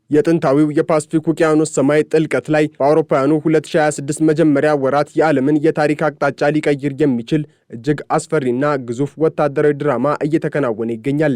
የጥንታዊው የፓሲፊክ ውቅያኖስ ሰማይ ጥልቀት ላይ በአውሮፓውያኑ 2026 መጀመሪያ ወራት የዓለምን የታሪክ አቅጣጫ ሊቀይር የሚችል እጅግ አስፈሪና ግዙፍ ወታደራዊ ድራማ እየተከናወነ ይገኛል።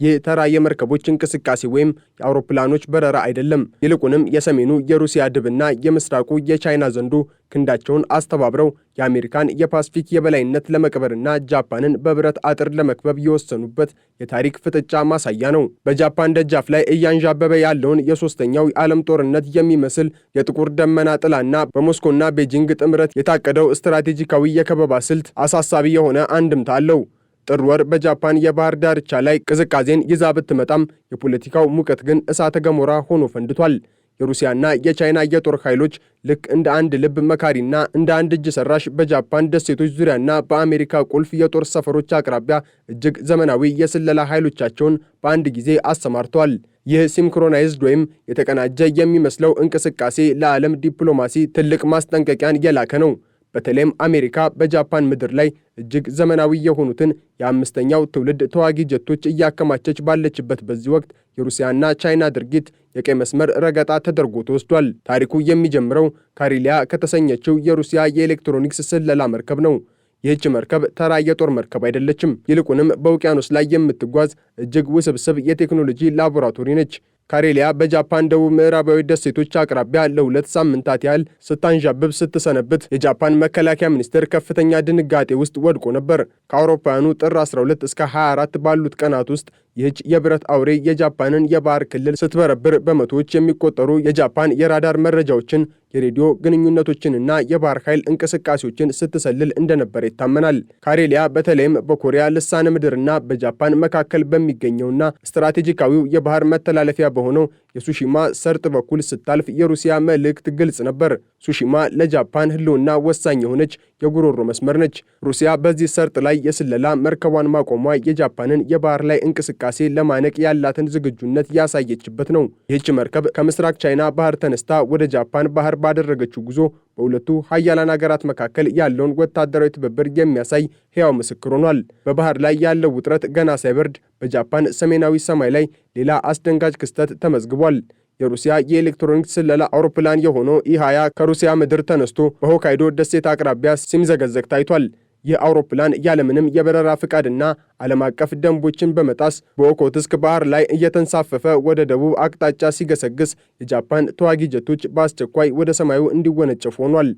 ይህ ተራ የመርከቦች እንቅስቃሴ ወይም የአውሮፕላኖች በረራ አይደለም። ይልቁንም የሰሜኑ የሩሲያ ድብና የምስራቁ የቻይና ዘንዶ ክንዳቸውን አስተባብረው የአሜሪካን የፓሲፊክ የበላይነት ለመቅበርና ጃፓንን በብረት አጥር ለመክበብ የወሰኑበት የታሪክ ፍጥጫ ማሳያ ነው። በጃፓን ደጃፍ ላይ እያንዣበበ ያለውን የሶስተኛው የዓለም ጦርነት የሚመስል የጥቁር ደመና ጥላና በሞስኮና ቤጂንግ ጥምረት የታቀደው ስትራቴጂካዊ የከበባ ስልት አሳሳቢ የሆነ አንድምታ አለው። ጥር ወር በጃፓን የባህር ዳርቻ ላይ ቅዝቃዜን ይዛ ብትመጣም የፖለቲካው ሙቀት ግን እሳተ ገሞራ ሆኖ ፈንድቷል። የሩሲያና የቻይና የጦር ኃይሎች ልክ እንደ አንድ ልብ መካሪና እንደ አንድ እጅ ሰራሽ በጃፓን ደሴቶች ዙሪያና በአሜሪካ ቁልፍ የጦር ሰፈሮች አቅራቢያ እጅግ ዘመናዊ የስለላ ኃይሎቻቸውን በአንድ ጊዜ አሰማርተዋል። ይህ ሲንክሮናይዝድ ወይም የተቀናጀ የሚመስለው እንቅስቃሴ ለዓለም ዲፕሎማሲ ትልቅ ማስጠንቀቂያን የላከ ነው። በተለይም አሜሪካ በጃፓን ምድር ላይ እጅግ ዘመናዊ የሆኑትን የአምስተኛው ትውልድ ተዋጊ ጀቶች እያከማቸች ባለችበት በዚህ ወቅት የሩሲያና ቻይና ድርጊት የቀይ መስመር ረገጣ ተደርጎ ተወስዷል። ታሪኩ የሚጀምረው ካሪሊያ ከተሰኘችው የሩሲያ የኤሌክትሮኒክስ ስለላ መርከብ ነው። ይህች መርከብ ተራ የጦር መርከብ አይደለችም። ይልቁንም በውቅያኖስ ላይ የምትጓዝ እጅግ ውስብስብ የቴክኖሎጂ ላቦራቶሪ ነች። ካሬሊያ በጃፓን ደቡብ ምዕራባዊ ደሴቶች አቅራቢያ ለ2 ሳምንታት ያህል ስታንዣብብ ስትሰነብት የጃፓን መከላከያ ሚኒስቴር ከፍተኛ ድንጋጤ ውስጥ ወድቆ ነበር። ከአውሮፓውያኑ ጥር 12 እስከ 24 ባሉት ቀናት ውስጥ ይህች የብረት አውሬ የጃፓንን የባህር ክልል ስትበረብር በመቶዎች የሚቆጠሩ የጃፓን የራዳር መረጃዎችን፣ የሬዲዮ ግንኙነቶችንና የባህር ኃይል እንቅስቃሴዎችን ስትሰልል እንደነበር ይታመናል። ካሬሊያ በተለይም በኮሪያ ልሳነ ምድርና በጃፓን መካከል በሚገኘውና ስትራቴጂካዊው የባህር መተላለፊያ በሆነው የሱሺማ ሰርጥ በኩል ስታልፍ የሩሲያ መልእክት ግልጽ ነበር። ሱሺማ ለጃፓን ሕልውና ወሳኝ የሆነች የጉሮሮ መስመር ነች። ሩሲያ በዚህ ሰርጥ ላይ የስለላ መርከቧን ማቆሟ የጃፓንን የባህር ላይ እንቅስቃሴ ለማነቅ ያላትን ዝግጁነት ያሳየችበት ነው። ይህች መርከብ ከምስራቅ ቻይና ባህር ተነስታ ወደ ጃፓን ባህር ባደረገችው ጉዞ በሁለቱ ሀያላን ሀገራት መካከል ያለውን ወታደራዊ ትብብር የሚያሳይ ሕያው ምስክር ሆኗል። በባህር ላይ ያለው ውጥረት ገና ሳይበርድ በጃፓን ሰሜናዊ ሰማይ ላይ ሌላ አስደንጋጭ ክስተት ተመዝግቧል። የሩሲያ የኤሌክትሮኒክስ ስለላ አውሮፕላን የሆነው ኢ-20 ከሩሲያ ምድር ተነስቶ በሆካይዶ ደሴት አቅራቢያ ሲምዘገዘግ ታይቷል። ይህ አውሮፕላን ያለምንም የበረራ ፍቃድና ዓለም አቀፍ ደንቦችን በመጣስ በኦኮትስክ ባህር ላይ እየተንሳፈፈ ወደ ደቡብ አቅጣጫ ሲገሰግስ የጃፓን ተዋጊ ጀቶች በአስቸኳይ ወደ ሰማዩ እንዲወነጨፉ ሆኗል።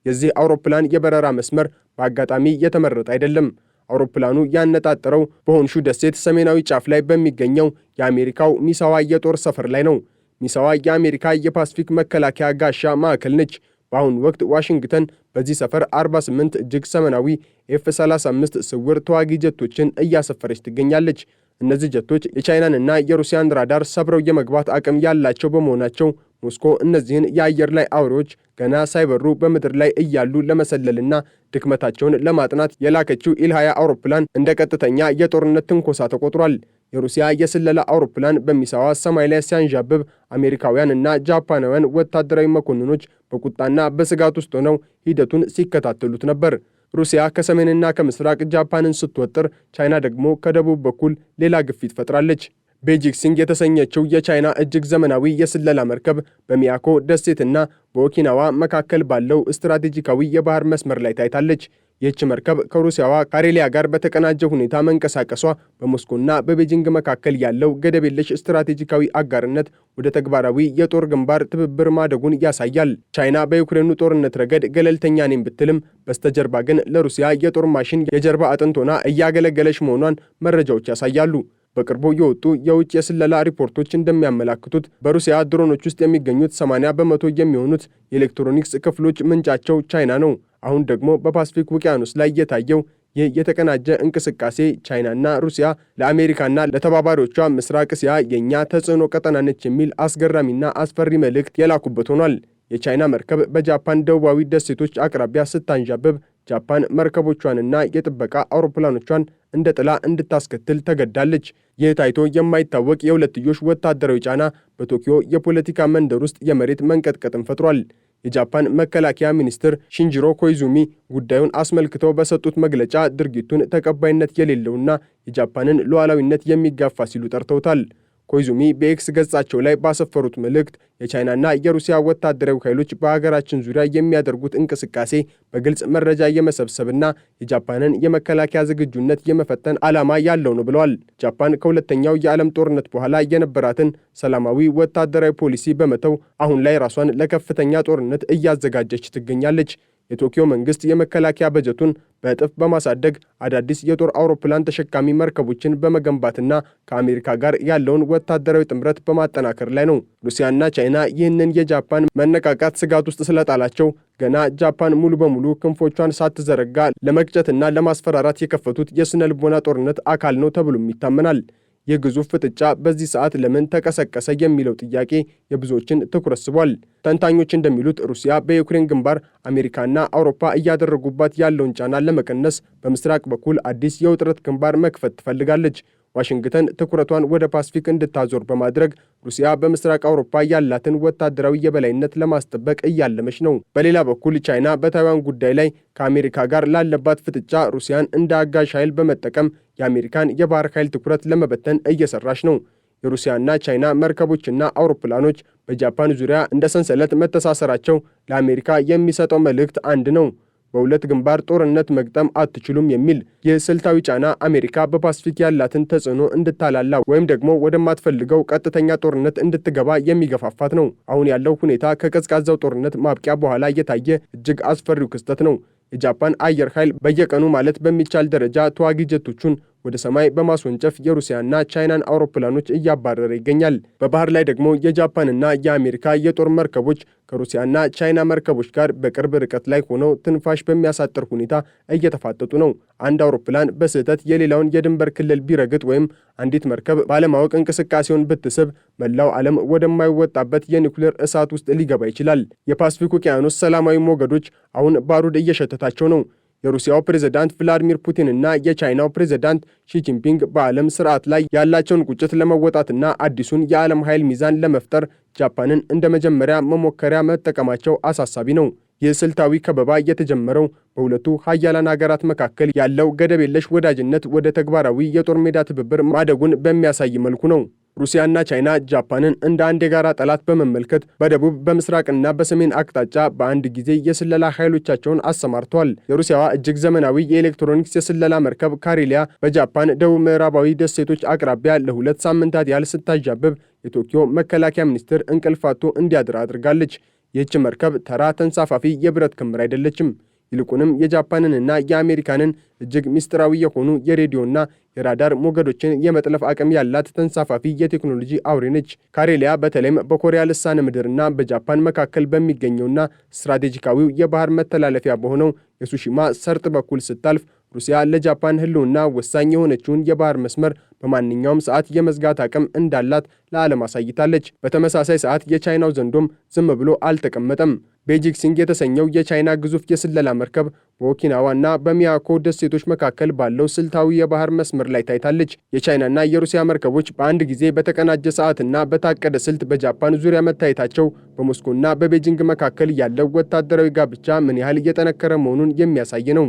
የዚህ አውሮፕላን የበረራ መስመር በአጋጣሚ የተመረጠ አይደለም። አውሮፕላኑ ያነጣጠረው በሆንሹ ደሴት ሰሜናዊ ጫፍ ላይ በሚገኘው የአሜሪካው ሚሳዋ የጦር ሰፈር ላይ ነው። ሚሳዋ የአሜሪካ የፓሲፊክ መከላከያ ጋሻ ማዕከል ነች። በአሁኑ ወቅት ዋሽንግተን በዚህ ሰፈር 48 እጅግ ዘመናዊ ኤፍ-35 ስውር ተዋጊ ጀቶችን እያሰፈረች ትገኛለች። እነዚህ ጀቶች የቻይናንና የሩሲያን ራዳር ሰብረው የመግባት አቅም ያላቸው በመሆናቸው ሞስኮ እነዚህን የአየር ላይ አውሬዎች ገና ሳይበሩ በምድር ላይ እያሉ ለመሰለልና ድክመታቸውን ለማጥናት የላከችው ኢል-20 አውሮፕላን እንደ ቀጥተኛ የጦርነት ትንኮሳ ተቆጥሯል። የሩሲያ የስለላ አውሮፕላን በሚሳዋ ሰማይ ላይ ሲያንዣብብ አሜሪካውያንና ጃፓናውያን ወታደራዊ መኮንኖች በቁጣና በስጋት ውስጥ ሆነው ሂደቱን ሲከታተሉት ነበር። ሩሲያ ከሰሜንና ከምስራቅ ጃፓንን ስትወጥር፣ ቻይና ደግሞ ከደቡብ በኩል ሌላ ግፊት ፈጥራለች። ቤጂክሲንግ የተሰኘችው የቻይና እጅግ ዘመናዊ የስለላ መርከብ በሚያኮ ደሴትና በኦኪናዋ መካከል ባለው ስትራቴጂካዊ የባህር መስመር ላይ ታይታለች። ይህች መርከብ ከሩሲያዋ ካሬሊያ ጋር በተቀናጀ ሁኔታ መንቀሳቀሷ በሞስኮና በቤጂንግ መካከል ያለው ገደብ የለሽ ስትራቴጂካዊ አጋርነት ወደ ተግባራዊ የጦር ግንባር ትብብር ማደጉን ያሳያል። ቻይና በዩክሬኑ ጦርነት ረገድ ገለልተኛ ነኝ ብትልም በስተጀርባ ግን ለሩሲያ የጦር ማሽን የጀርባ አጥንት ሆና እያገለገለች መሆኗን መረጃዎች ያሳያሉ። በቅርቡ የወጡ የውጭ የስለላ ሪፖርቶች እንደሚያመላክቱት በሩሲያ ድሮኖች ውስጥ የሚገኙት 80 በመቶ የሚሆኑት የኤሌክትሮኒክስ ክፍሎች ምንጫቸው ቻይና ነው። አሁን ደግሞ በፓሲፊክ ውቅያኖስ ላይ የታየው ይህ የተቀናጀ እንቅስቃሴ ቻይናና ሩሲያ ለአሜሪካና ለተባባሪዎቿ ምስራቅ እስያ የእኛ ተጽዕኖ ቀጠና ነች የሚል አስገራሚና አስፈሪ መልእክት የላኩበት ሆኗል። የቻይና መርከብ በጃፓን ደቡባዊ ደሴቶች አቅራቢያ ስታንዣብብ ጃፓን መርከቦቿንና የጥበቃ አውሮፕላኖቿን እንደ ጥላ እንድታስከትል ተገዳለች። ይህ ታይቶ የማይታወቅ የሁለትዮሽ ወታደራዊ ጫና በቶኪዮ የፖለቲካ መንደር ውስጥ የመሬት መንቀጥቀጥን ፈጥሯል። የጃፓን መከላከያ ሚኒስትር ሺንጂሮ ኮይዙሚ ጉዳዩን አስመልክተው በሰጡት መግለጫ ድርጊቱን ተቀባይነት የሌለውና የጃፓንን ሉዓላዊነት የሚጋፋ ሲሉ ጠርተውታል። ኮይዙሚ በኤክስ ገጻቸው ላይ ባሰፈሩት መልእክት የቻይናና የሩሲያ ወታደራዊ ኃይሎች በሀገራችን ዙሪያ የሚያደርጉት እንቅስቃሴ በግልጽ መረጃ የመሰብሰብና የጃፓንን የመከላከያ ዝግጁነት የመፈተን ዓላማ ያለው ነው ብለዋል። ጃፓን ከሁለተኛው የዓለም ጦርነት በኋላ የነበራትን ሰላማዊ ወታደራዊ ፖሊሲ በመተው አሁን ላይ ራሷን ለከፍተኛ ጦርነት እያዘጋጀች ትገኛለች። የቶኪዮ መንግስት የመከላከያ በጀቱን በእጥፍ በማሳደግ አዳዲስ የጦር አውሮፕላን ተሸካሚ መርከቦችን በመገንባትና ከአሜሪካ ጋር ያለውን ወታደራዊ ጥምረት በማጠናከር ላይ ነው። ሩሲያና ቻይና ይህንን የጃፓን መነቃቃት ስጋት ውስጥ ስለጣላቸው ገና ጃፓን ሙሉ በሙሉ ክንፎቿን ሳትዘረጋ ለመቅጨትና ለማስፈራራት የከፈቱት የስነ ልቦና ጦርነት አካል ነው ተብሎም ይታመናል። ይህ ግዙፍ ፍጥጫ በዚህ ሰዓት ለምን ተቀሰቀሰ የሚለው ጥያቄ የብዙዎችን ትኩረት ስቧል። ተንታኞች እንደሚሉት ሩሲያ በዩክሬን ግንባር አሜሪካና አውሮፓ እያደረጉባት ያለውን ጫና ለመቀነስ በምስራቅ በኩል አዲስ የውጥረት ግንባር መክፈት ትፈልጋለች። ዋሽንግተን ትኩረቷን ወደ ፓሲፊክ እንድታዞር በማድረግ ሩሲያ በምስራቅ አውሮፓ ያላትን ወታደራዊ የበላይነት ለማስጠበቅ እያለመች ነው። በሌላ በኩል ቻይና በታይዋን ጉዳይ ላይ ከአሜሪካ ጋር ላለባት ፍጥጫ ሩሲያን እንደ አጋዥ ኃይል በመጠቀም የአሜሪካን የባህር ኃይል ትኩረት ለመበተን እየሰራች ነው። የሩሲያና ቻይና መርከቦችና አውሮፕላኖች በጃፓን ዙሪያ እንደ ሰንሰለት መተሳሰራቸው ለአሜሪካ የሚሰጠው መልእክት አንድ ነው። በሁለት ግንባር ጦርነት መግጠም አትችሉም የሚል። ይህ ስልታዊ ጫና አሜሪካ በፓሲፊክ ያላትን ተጽዕኖ እንድታላላ ወይም ደግሞ ወደማትፈልገው ቀጥተኛ ጦርነት እንድትገባ የሚገፋፋት ነው። አሁን ያለው ሁኔታ ከቀዝቃዛው ጦርነት ማብቂያ በኋላ እየታየ እጅግ አስፈሪው ክስተት ነው። የጃፓን አየር ኃይል በየቀኑ ማለት በሚቻል ደረጃ ተዋጊ ጀቶቹን ወደ ሰማይ በማስወንጨፍ የሩሲያና ቻይናን አውሮፕላኖች እያባረረ ይገኛል። በባህር ላይ ደግሞ የጃፓንና የአሜሪካ የጦር መርከቦች ከሩሲያና ቻይና መርከቦች ጋር በቅርብ ርቀት ላይ ሆነው ትንፋሽ በሚያሳጥር ሁኔታ እየተፋጠጡ ነው። አንድ አውሮፕላን በስህተት የሌላውን የድንበር ክልል ቢረግጥ ወይም አንዲት መርከብ ባለማወቅ እንቅስቃሴውን ብትስብ መላው ዓለም ወደማይወጣበት የኒውክሌር እሳት ውስጥ ሊገባ ይችላል። የፓሲፊክ ውቅያኖስ ሰላማዊ ሞገዶች አሁን ባሩድ እየሸተታቸው ነው። የሩሲያው ፕሬዝዳንት ቭላዲሚር ፑቲን እና የቻይናው ፕሬዝዳንት ሺጂንፒንግ በዓለም ስርዓት ላይ ያላቸውን ቁጭት ለመወጣትና አዲሱን የዓለም ኃይል ሚዛን ለመፍጠር ጃፓንን እንደ መጀመሪያ መሞከሪያ መጠቀማቸው አሳሳቢ ነው። ይህ ስልታዊ ከበባ የተጀመረው በሁለቱ ሀያላን ሀገራት መካከል ያለው ገደብ የለሽ ወዳጅነት ወደ ተግባራዊ የጦር ሜዳ ትብብር ማደጉን በሚያሳይ መልኩ ነው። ሩሲያና ቻይና ጃፓንን እንደ አንድ የጋራ ጠላት በመመልከት በደቡብ በምስራቅና በሰሜን አቅጣጫ በአንድ ጊዜ የስለላ ኃይሎቻቸውን አሰማርተዋል። የሩሲያዋ እጅግ ዘመናዊ የኤሌክትሮኒክስ የስለላ መርከብ ካሬሊያ በጃፓን ደቡብ ምዕራባዊ ደሴቶች አቅራቢያ ለ2 ሳምንታት ያህል ስታዣብብ የቶኪዮ መከላከያ ሚኒስትር እንቅልፍ አጥቶ እንዲያድር አድርጋለች። ይህች መርከብ ተራ ተንሳፋፊ የብረት ክምር አይደለችም። ይልቁንም የጃፓንንና የአሜሪካንን እጅግ ምስጢራዊ የሆኑ የሬዲዮና የራዳር ሞገዶችን የመጥለፍ አቅም ያላት ተንሳፋፊ የቴክኖሎጂ አውሬ ነች። ካሬሊያ በተለይም በኮሪያ ልሳነ ምድርና በጃፓን መካከል በሚገኘውና ስትራቴጂካዊው የባህር መተላለፊያ በሆነው የሱሺማ ሰርጥ በኩል ስታልፍ ሩሲያ ለጃፓን ሕልውና ወሳኝ የሆነችውን የባህር መስመር በማንኛውም ሰዓት የመዝጋት አቅም እንዳላት ለዓለም አሳይታለች። በተመሳሳይ ሰዓት የቻይናው ዘንዶም ዝም ብሎ አልተቀመጠም። ቤጂንግ የተሰኘው የቻይና ግዙፍ የስለላ መርከብ በኦኪናዋና በሚያኮ ደሴቶች መካከል ባለው ስልታዊ የባህር መስመር ላይ ታይታለች። የቻይናና የሩሲያ መርከቦች በአንድ ጊዜ በተቀናጀ ሰዓትና በታቀደ ስልት በጃፓን ዙሪያ መታየታቸው በሞስኮና በቤጂንግ መካከል ያለው ወታደራዊ ጋብቻ ምን ያህል እየጠነከረ መሆኑን የሚያሳይ ነው።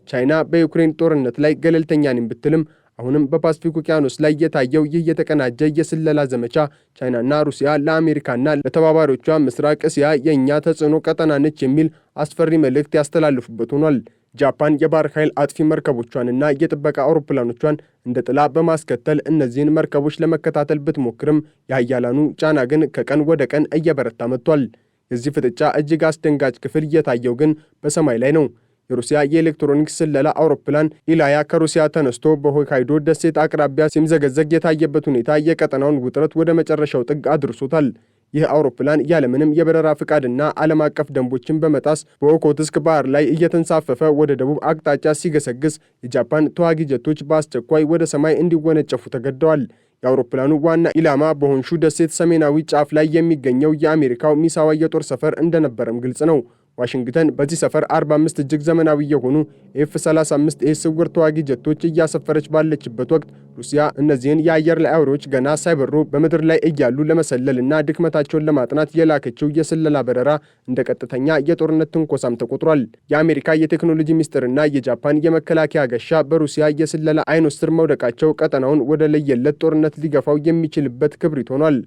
ቻይና በዩክሬን ጦርነት ላይ ገለልተኛ ነኝ ብትልም አሁንም በፓሲፊክ ውቅያኖስ ላይ የታየው ይህ የተቀናጀ የስለላ ዘመቻ ቻይናና ሩሲያ ለአሜሪካና ለተባባሪዎቿ ምስራቅ እስያ የእኛ ተጽዕኖ ቀጠና ነች የሚል አስፈሪ መልእክት ያስተላልፉበት ሆኗል። ጃፓን የባህር ኃይል አጥፊ መርከቦቿንና የጥበቃ አውሮፕላኖቿን እንደ ጥላ በማስከተል እነዚህን መርከቦች ለመከታተል ብትሞክርም የሀያላኑ ጫና ግን ከቀን ወደ ቀን እየበረታ መጥቷል። የዚህ ፍጥጫ እጅግ አስደንጋጭ ክፍል እየታየው ግን በሰማይ ላይ ነው። የሩሲያ የኤሌክትሮኒክስ ስለላ አውሮፕላን ኢላያ ከሩሲያ ተነስቶ በሆካይዶ ደሴት አቅራቢያ ሲምዘገዘግ የታየበት ሁኔታ የቀጠናውን ውጥረት ወደ መጨረሻው ጥግ አድርሶታል። ይህ አውሮፕላን ያለምንም የበረራ ፍቃድና ዓለም አቀፍ ደንቦችን በመጣስ በኦኮትስክ ባህር ላይ እየተንሳፈፈ ወደ ደቡብ አቅጣጫ ሲገሰግስ የጃፓን ተዋጊ ጀቶች በአስቸኳይ ወደ ሰማይ እንዲወነጨፉ ተገደዋል። የአውሮፕላኑ ዋና ኢላማ በሆንሹ ደሴት ሰሜናዊ ጫፍ ላይ የሚገኘው የአሜሪካው ሚሳዋ የጦር ሰፈር እንደነበረም ግልጽ ነው። ዋሽንግተን በዚህ ሰፈር 45 እጅግ ዘመናዊ የሆኑ ኤፍ-35 ስውር ተዋጊ ጀቶች እያሰፈረች ባለችበት ወቅት ሩሲያ እነዚህን የአየር ላይ አውሬዎች ገና ሳይበሩ በምድር ላይ እያሉ ለመሰለልና ድክመታቸውን ለማጥናት የላከችው የስለላ በረራ እንደ ቀጥተኛ የጦርነት ትንኮሳም ተቆጥሯል። የአሜሪካ የቴክኖሎጂ ሚኒስትርና የጃፓን የመከላከያ ጋሻ በሩሲያ የስለላ አይኖች ስር መውደቃቸው ቀጠናውን ወደ ለየለት ጦርነት ሊገፋው የሚችልበት ክብሪት ሆኗል።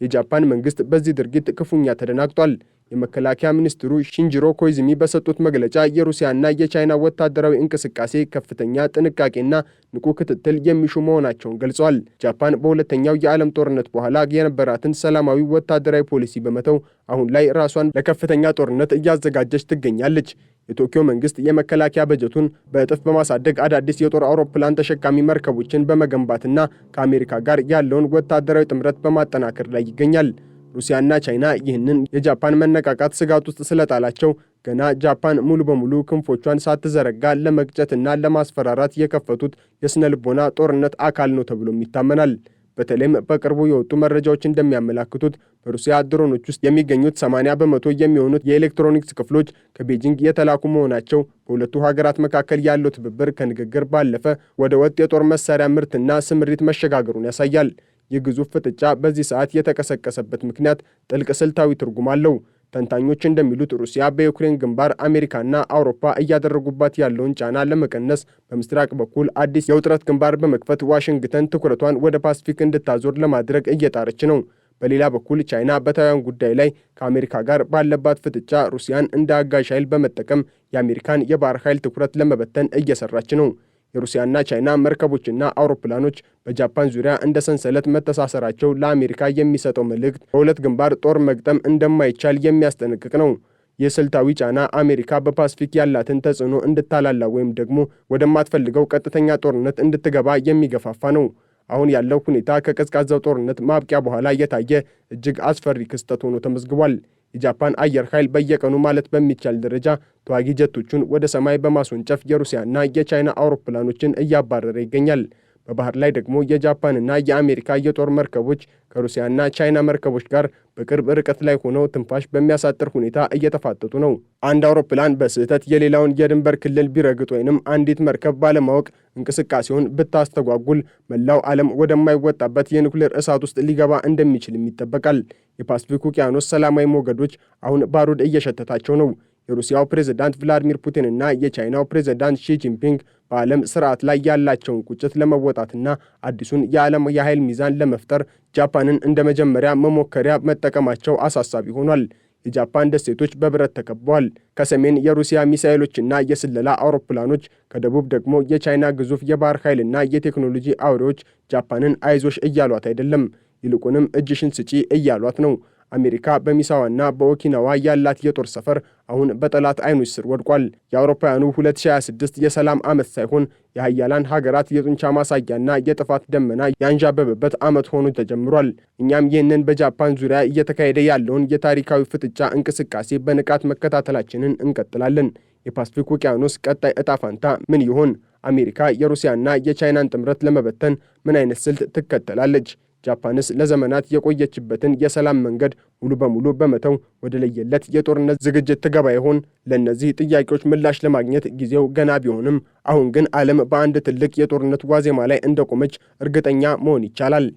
የጃፓን መንግስት በዚህ ድርጊት ክፉኛ ተደናግጧል። የመከላከያ ሚኒስትሩ ሺንጂሮ ኮይዝሚ በሰጡት መግለጫ የሩሲያና የቻይና ወታደራዊ እንቅስቃሴ ከፍተኛ ጥንቃቄና ንቁ ክትትል የሚሹ መሆናቸውን ገልጸዋል። ጃፓን በሁለተኛው የዓለም ጦርነት በኋላ የነበራትን ሰላማዊ ወታደራዊ ፖሊሲ በመተው አሁን ላይ ራሷን ለከፍተኛ ጦርነት እያዘጋጀች ትገኛለች። የቶኪዮ መንግስት የመከላከያ በጀቱን በእጥፍ በማሳደግ አዳዲስ የጦር አውሮፕላን ተሸካሚ መርከቦችን በመገንባትና ከአሜሪካ ጋር ያለውን ወታደራዊ ጥምረት በማጠናከር ላይ ይገኛል። ሩሲያና ቻይና ይህንን የጃፓን መነቃቃት ስጋት ውስጥ ስለጣላቸው ገና ጃፓን ሙሉ በሙሉ ክንፎቿን ሳትዘረጋ ለመግጨትና ለማስፈራራት የከፈቱት የስነ ልቦና ጦርነት አካል ነው ተብሎም ይታመናል። በተለይም በቅርቡ የወጡ መረጃዎች እንደሚያመላክቱት በሩሲያ ድሮኖች ውስጥ የሚገኙት 80 በመቶ የሚሆኑት የኤሌክትሮኒክስ ክፍሎች ከቤጂንግ የተላኩ መሆናቸው በሁለቱ ሀገራት መካከል ያለው ትብብር ከንግግር ባለፈ ወደ ወጥ የጦር መሳሪያ ምርትና ስምሪት መሸጋገሩን ያሳያል። ይህ ግዙፍ ፍጥጫ በዚህ ሰዓት የተቀሰቀሰበት ምክንያት ጥልቅ ስልታዊ ትርጉም አለው። ተንታኞች እንደሚሉት ሩሲያ በዩክሬን ግንባር አሜሪካና አውሮፓ እያደረጉባት ያለውን ጫና ለመቀነስ በምስራቅ በኩል አዲስ የውጥረት ግንባር በመክፈት ዋሽንግተን ትኩረቷን ወደ ፓሲፊክ እንድታዞር ለማድረግ እየጣረች ነው። በሌላ በኩል ቻይና በታይዋን ጉዳይ ላይ ከአሜሪካ ጋር ባለባት ፍጥጫ ሩሲያን እንደ አጋዥ ኃይል በመጠቀም የአሜሪካን የባህር ኃይል ትኩረት ለመበተን እየሰራች ነው። የሩሲያና ቻይና መርከቦችና አውሮፕላኖች በጃፓን ዙሪያ እንደ ሰንሰለት መተሳሰራቸው ለአሜሪካ የሚሰጠው መልእክት በሁለት ግንባር ጦር መግጠም እንደማይቻል የሚያስጠነቅቅ ነው። የስልታዊ ጫና አሜሪካ በፓሲፊክ ያላትን ተጽዕኖ እንድታላላ ወይም ደግሞ ወደማትፈልገው ቀጥተኛ ጦርነት እንድትገባ የሚገፋፋ ነው። አሁን ያለው ሁኔታ ከቀዝቃዛው ጦርነት ማብቂያ በኋላ የታየ እጅግ አስፈሪ ክስተት ሆኖ ተመዝግቧል። የጃፓን አየር ኃይል በየቀኑ ማለት በሚቻል ደረጃ ተዋጊ ጀቶቹን ወደ ሰማይ በማስወንጨፍ የሩሲያና የቻይና አውሮፕላኖችን እያባረረ ይገኛል። በባህር ላይ ደግሞ የጃፓንና የአሜሪካ የጦር መርከቦች ከሩሲያና ቻይና መርከቦች ጋር በቅርብ ርቀት ላይ ሆነው ትንፋሽ በሚያሳጥር ሁኔታ እየተፋጠጡ ነው። አንድ አውሮፕላን በስህተት የሌላውን የድንበር ክልል ቢረግጥ ወይንም አንዲት መርከብ ባለማወቅ እንቅስቃሴውን ብታስተጓጉል መላው ዓለም ወደማይወጣበት የኒውክሌር እሳት ውስጥ ሊገባ እንደሚችልም ይጠበቃል። የፓሲፊክ ውቅያኖስ ሰላማዊ ሞገዶች አሁን ባሩድ እየሸተታቸው ነው። የሩሲያው ፕሬዝዳንት ቭላዲሚር ፑቲንና የቻይናው ፕሬዝዳንት ሺ ጂንፒንግ በዓለም ስርዓት ላይ ያላቸውን ቁጭት ለመወጣትና አዲሱን የዓለም የኃይል ሚዛን ለመፍጠር ጃፓንን እንደ መጀመሪያ መሞከሪያ መጠቀማቸው አሳሳቢ ሆኗል። የጃፓን ደሴቶች በብረት ተከበዋል። ከሰሜን የሩሲያ ሚሳኤሎችና የስለላ አውሮፕላኖች፣ ከደቡብ ደግሞ የቻይና ግዙፍ የባህር ኃይልና የቴክኖሎጂ አውሬዎች ጃፓንን አይዞሽ እያሏት አይደለም፣ ይልቁንም እጅሽን ስጪ እያሏት ነው። አሜሪካ በሚሳዋና በኦኪናዋ ያላት የጦር ሰፈር አሁን በጠላት አይኖች ስር ወድቋል። የአውሮፓውያኑ 2026 የሰላም ዓመት ሳይሆን የሀያላን ሀገራት የጡንቻ ማሳያና የጥፋት ደመና ያንዣበበበት ዓመት ሆኖ ተጀምሯል። እኛም ይህንን በጃፓን ዙሪያ እየተካሄደ ያለውን የታሪካዊ ፍጥጫ እንቅስቃሴ በንቃት መከታተላችንን እንቀጥላለን። የፓሲፊክ ውቅያኖስ ቀጣይ ዕጣ ፋንታ ምን ይሆን? አሜሪካ የሩሲያና የቻይናን ጥምረት ለመበተን ምን አይነት ስልት ትከተላለች? ጃፓንስ ለዘመናት የቆየችበትን የሰላም መንገድ ሙሉ በሙሉ በመተው ወደ ለየለት የጦርነት ዝግጅት ትገባ ይሆን? ለእነዚህ ጥያቄዎች ምላሽ ለማግኘት ጊዜው ገና ቢሆንም አሁን ግን ዓለም በአንድ ትልቅ የጦርነት ዋዜማ ላይ እንደቆመች እርግጠኛ መሆን ይቻላል።